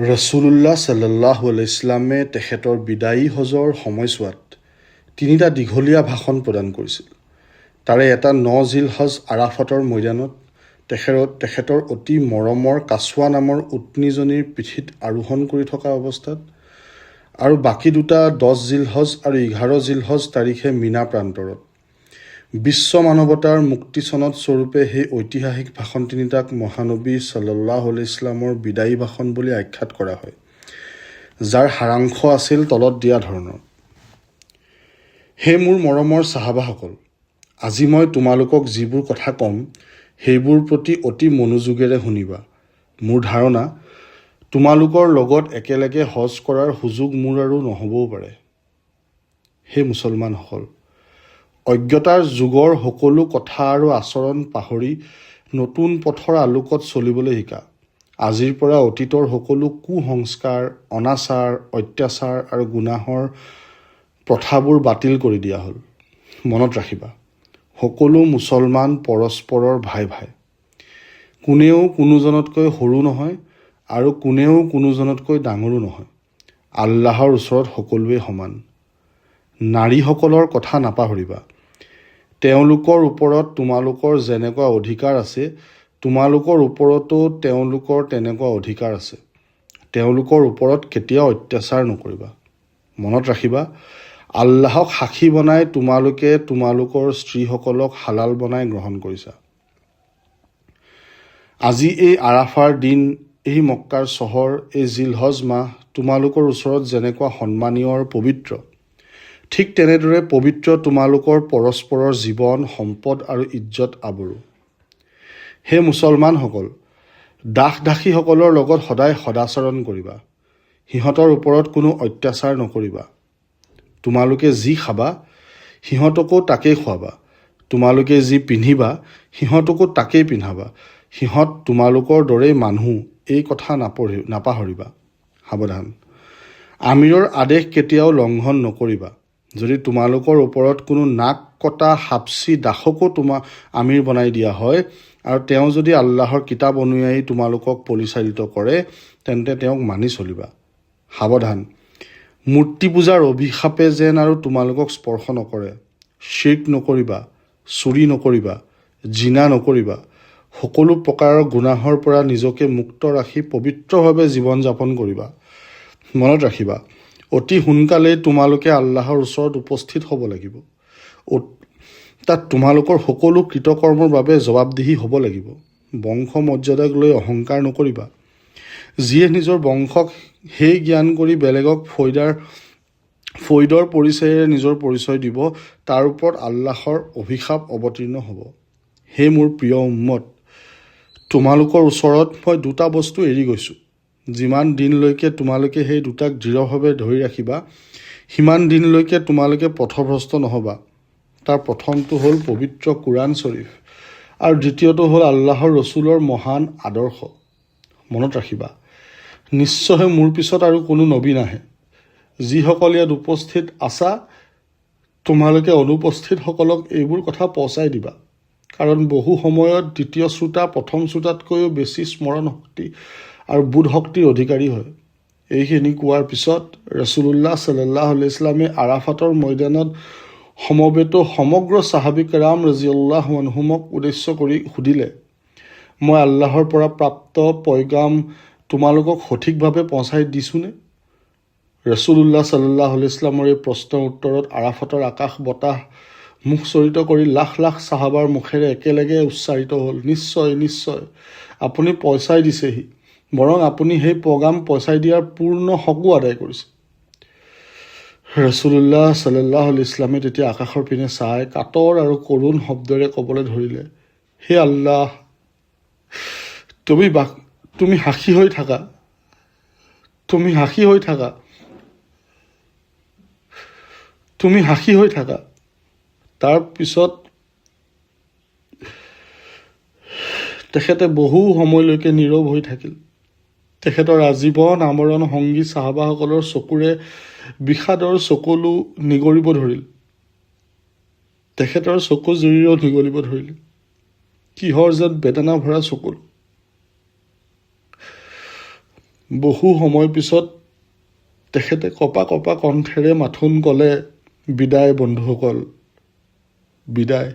ৰছুলুল্লাহ সাল্লাল্লাহু আলাইহি ইছলামে তেখেতৰ বিদায়ী হজৰ সময়ছোৱাত তিনিটা দীঘলীয়া ভাষণ প্ৰদান কৰিছিল। তাৰে এটা ৯ জিলহজ আৰাফাতৰ মৈদানত তেখেতৰ অতি মৰমৰ কাছৱা নামৰ উটনীজনীৰ পিঠিত আৰোহণ কৰি থকা অৱস্থাত, আৰু বাকী দুটা ১০ জিলহজ আৰু ১১ জিলহজ তাৰিখে মিনা প্ৰান্তৰত। বিশ্ব মানৱতাৰ মুক্তি চনদ স্বৰূপে সেই ঐতিহাসিক ভাষণ তিনিটাক মহানবী সাল্লাল্লাহু আলাইহি ইছলামৰ বিদায়ী ভাষণ বুলি আখ্যাত কৰা হয়, যাৰ সাৰাংশ আছিল তলত দিয়া ধৰণৰ: হে মোৰ মৰমৰ চাহাবাসকল, আজি মই তোমালোকক যিবোৰ কথা ক'ম সেইবোৰ প্ৰতি অতি মনোযোগেৰে শুনিবা। মোৰ ধাৰণা তোমালোকৰ লগত একেলগে হজ কৰাৰ সুযোগ মোৰ আৰু নহ'বও পাৰে। হে মুছলমানসকল, অজ্ঞতাৰ যুগৰ সকলো কথা আৰু আচৰণ পাহৰি নতুন পথৰ আলোকত চলিবলৈ শিকা। আজিৰ পৰা অতীতৰ সকলো কুসংস্কাৰ, অনাচাৰ, অত্যাচাৰ আৰু গুনাহৰ প্ৰথাবোৰ বাতিল কৰি দিয়া হ'ল। মনত ৰাখিবা, সকলো মুছলমান পৰস্পৰৰ ভাই ভাই। কোনেও কোনোজনতকৈ সৰু নহয় আৰু কোনেও কোনোজনতকৈ ডাঙৰো নহয়। আল্লাহৰ ওচৰত সকলোৱে সমান। নাৰীসকলৰ কথা নাপাহৰিবা। তেওঁলোকৰ ওপৰত তোমালোকৰ যেনেকুৱা অধিকাৰ আছে, তোমালোকৰ ওপৰতো তেওঁলোকৰ তেনেকুৱা অধিকাৰ আছে। তেওঁলোকৰ ওপৰত কেতিয়াও অত্যাচাৰ নকৰিবা। মনত ৰাখিবা, আল্লাহক সাক্ষী বনাই তোমালোকে তোমালোকৰ স্ত্ৰীসকলক হালাল বনাই গ্ৰহণ কৰিছা। আজি এই আৰাফাৰ দিন, এই মক্কাৰ চহৰ, এই জিলহজ মাহ তোমালোকৰ ওচৰত যেনেকুৱা সন্মানীয় আৰু পবিত্ৰ, ঠিক তেনেদৰে পবিত্ৰ তোমালোকৰ পৰস্পৰৰ জীৱন, সম্পদ আৰু ইজ্জত আবৰু। হে মুছলমানসকল, দাস-দাসীসকলৰ লগত সদায় সদাচৰণ কৰিবা। সিহঁতৰ ওপৰত কোনো অত্যাচাৰ নকৰিবা। তোমালোকে যি খাবা সিহঁতকো তাকেই খুৱাবা। তোমালোকে যি পিন্ধিবা সিহঁতকো তাকেই পিন্ধাবা। সিহঁত তোমালোকৰ দৰেই মানুহ, এই কথা নাপাহৰিবা। সাৱধান, আমিৰৰ আদেশ কেতিয়াও লংঘন নকৰিবা। যদি তোমালোকৰ ওপৰত কোনো নাক কটা হাবচি দাসকো আমিৰ বনাই দিয়া হয় আৰু তেওঁ যদি আল্লাহৰ কিতাপ অনুযায়ী তোমালোকক পৰিচালিত কৰে, তেন্তে তেওঁক মানি চলিবা। সাৱধান, মূৰ্তি পূজাৰ অভিশাপে যেন আৰু তোমালোকক স্পৰ্শ নকৰে। শিৰ্ক নকৰিবা, চুৰি নকৰিবা, জিনা নকৰিবা। সকলো প্ৰকাৰৰ গুনাহৰ পৰা নিজকে মুক্ত ৰাখি পবিত্ৰভাৱে জীৱন যাপন কৰিবা। মনত ৰাখিবা, অতি সোনকালেই তোমালোকে আল্লাহৰ ওচৰত উপস্থিত হ'ব লাগিব। তাত তোমালোকৰ সকলো কৃতকৰ্মৰ বাবে জবাবদিহি হ'ব লাগিব। বংশ মৰ্যাদাক লৈ অহংকাৰ নকৰিবা। যিয়ে নিজৰ বংশক সেই জ্ঞান কৰি বেলেগক ফৈদৰ পৰিচয়েৰে নিজৰ পৰিচয় দিব, তাৰ ওপৰত আল্লাহৰ অভিশাপ অৱতীৰ্ণ হ'ব। হে মোৰ প্ৰিয় উম্মত, তোমালোকৰ ওচৰত মই দুটা বস্তু এৰি গৈছোঁ। যিমান দিনলৈকে তোমালোকে সেই দুটাক দৃঢ়ভাৱে ধৰি ৰাখিবা, সিমান দিনলৈকে তোমালোকে পথভ্ৰষ্ট নহ'বা। তাৰ প্ৰথমটো হ'ল পবিত্ৰ কোৰাণ শ্বৰীফ, আৰু দ্বিতীয়টো হ'ল আল্লাহৰ ৰছুলৰ মহান আদৰ্শ। মনত ৰাখিবা, নিশ্চয় মোৰ পিছত আৰু কোনো নবী নাহে। যিসকল ইয়াত উপস্থিত আছা, তোমালোকে অনুপস্থিতসকলক এইবোৰ কথা পহুচাই দিবা। কাৰণ বহু সময়ত দ্বিতীয় শ্ৰোতা প্ৰথম শ্ৰোতাতকৈও বেছি স্মৰণ শক্তি আৰু বোধ শক্তিৰ অধিকাৰী হয়। এইখিনি কোৱাৰ পিছত ৰছুলুল্লাহ সাল্লাল্লাহু আলাইহি ইছলামে আৰাফাতৰ মৈদানত সমবেত সমগ্ৰ সাহাবী কেৰাম ৰাদিয়াল্লাহু আনহুমক উদ্দেশ্য কৰি সুধিলে, মই আল্লাহৰ পৰা প্ৰাপ্ত পয়গাম তোমালোকক সঠিকভাৱে পহুচাই দিছোঁনে? ৰছুলুল্লাহ সাল্লাল্লাহু আলাইহি ইছলামৰ এই প্ৰশ্নৰ উত্তৰত আৰাফাতৰ আকাশ বতাহ মুখচৰিত কৰি লাখ লাখ চাহাবাৰ মুখেৰে একেলগে উচ্চাৰিত হ'ল, নিশ্চয় নিশ্চয়, আপুনি পহুচাই দিছেহি। বৰং আপুনি সেই পয়গাম পহুচাই দিয়াৰ পূৰ্ণ হকো আদায় কৰিছে। ৰছুলুল্লাহ সাল্লাল্লাহু আলাইহি ইছলামে তেতিয়া আকাশৰ পিনে চাই কাতৰ আৰু কৰুণ শব্দৰে ক'বলৈ ধৰিলে, হে আল্লাহ, তুমি সাক্ষী হৈ থাকা, তুমি সাক্ষী হৈ থাকা, তুমি সাক্ষী হৈ থাকা। তাৰ পিছত তেখেতে বহু সময়লৈকে নীৰৱ হৈ থাকিল। তেখেতৰ আজীৱন আমৰণ সংগী চাহাবাসকলৰ চকুৰে বিষাদৰ চকুলো নিগৰিব ধৰিল। তেখেতৰ চকু জুৰিও নিগৰিব ধৰিল। কিহৰ যেন বেদনা ভৰা চকুল। বহু সময় পিছত তেখেতে কপা কপা কণ্ঠেৰে মাথোন ক'লে, বিদায় বন্ধুসকল, বিদায়।